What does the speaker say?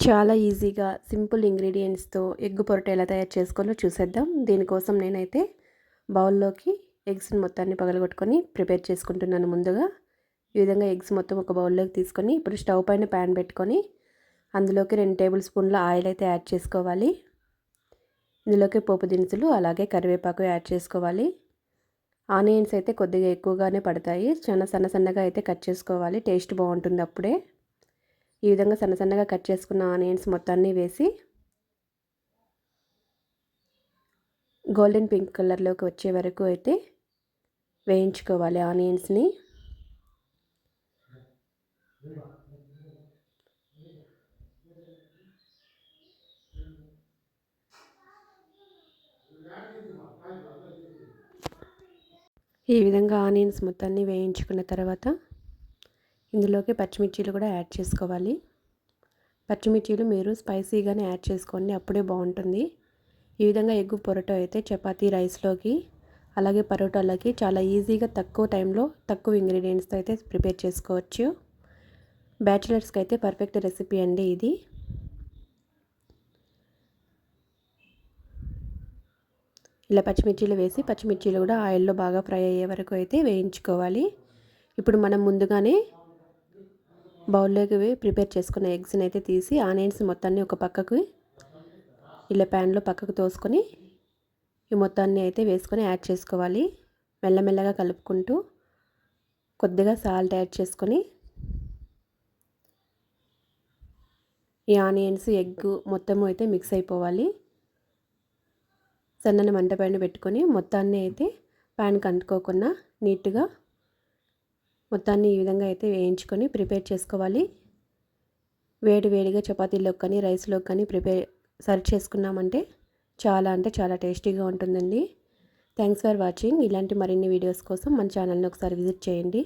చాలా ఈజీగా సింపుల్ ఇంగ్రీడియంట్స్తో ఎగ్ పొరటు ఎలా తయారు చేసుకోవాలో చూసేద్దాం. దీనికోసం నేనైతే బౌల్లోకి ఎగ్స్ని మొత్తాన్ని పగలగొట్టుకొని ప్రిపేర్ చేసుకుంటున్నాను ముందుగా. ఈ విధంగా ఎగ్స్ మొత్తం ఒక బౌల్లోకి తీసుకొని ఇప్పుడు స్టవ్ పైన ప్యాన్ పెట్టుకొని అందులోకి 2 టేబుల్ స్పూన్ల ఆయిల్ అయితే యాడ్ చేసుకోవాలి. ఇందులోకి పోపు దినుసులు అలాగే కరివేపాకు యాడ్ చేసుకోవాలి. ఆనియన్స్ అయితే కొద్దిగా ఎక్కువగానే పడతాయి. చాలా సన్నగా అయితే కట్ చేసుకోవాలి. టేస్ట్ బాగుంటుంది అప్పుడే. ఈ విధంగా సన్నగా కట్ చేసుకున్న ఆనియన్స్ మొత్తాన్ని వేసి గోల్డెన్ పింక్ కలర్లోకి వచ్చే వరకు అయితే వేయించుకోవాలి ఆనియన్స్ని. ఈ విధంగా ఆనియన్స్ మొత్తాన్ని వేయించుకున్న తర్వాత ఇందులోకి పచ్చిమిర్చీలు కూడా యాడ్ చేసుకోవాలి. పచ్చిమిర్చీలు మీరు స్పైసీగానే యాడ్ చేసుకోండి, అప్పుడే బాగుంటుంది. ఈ విధంగా ఎగ్ పొరటో అయితే చపాతీ రైస్లోకి అలాగే పరోటాలకి చాలా ఈజీగా తక్కువ టైంలో తక్కువ ఇంగ్రీడియంట్స్తో అయితే ప్రిపేర్ చేసుకోవచ్చు. బ్యాచిలర్స్కి అయితే పర్ఫెక్ట్ రెసిపీ అండి ఇది. ఇలా పచ్చిమిర్చీలు వేసి పచ్చిమిర్చీలు కూడా ఆయిల్లో బాగా ఫ్రై అయ్యే వరకు అయితే వేయించుకోవాలి. ఇప్పుడు మనం ముందుగానే బౌల్లోకి ప్రిపేర్ చేసుకున్న ఎగ్స్ని అయితే తీసి ఆనియన్స్ మొత్తాన్ని ఒక పక్కకు ఇలా ప్యాన్లో పక్కకు తోసుకొని ఈ మొత్తాన్ని అయితే వేసుకొని యాడ్ చేసుకోవాలి. మెల్లమెల్లగా కలుపుకుంటూ కొద్దిగా సాల్ట్ యాడ్ చేసుకొని ఈ ఆనియన్స్ ఎగ్ మొత్తము అయితే మిక్స్ అయిపోవాలి. సన్నని మంట పైన పెట్టుకొని మొత్తాన్ని అయితే ప్యాన్కి అంటుకోకుండా నీట్గా మొత్తాన్ని ఈ విధంగా అయితే వేయించుకొని ప్రిపేర్ చేసుకోవాలి. వేడిగా చపాతీలోకి కానీ రైస్లోకి కానీ సర్వ్ చేసుకున్నామంటే చాలా అంటే చాలా టేస్టీగా ఉంటుందండి. Thanks for watching. ఇలాంటి మరిన్ని వీడియోస్ కోసం మన ఛానల్ని ఒకసారి విజిట్ చేయండి.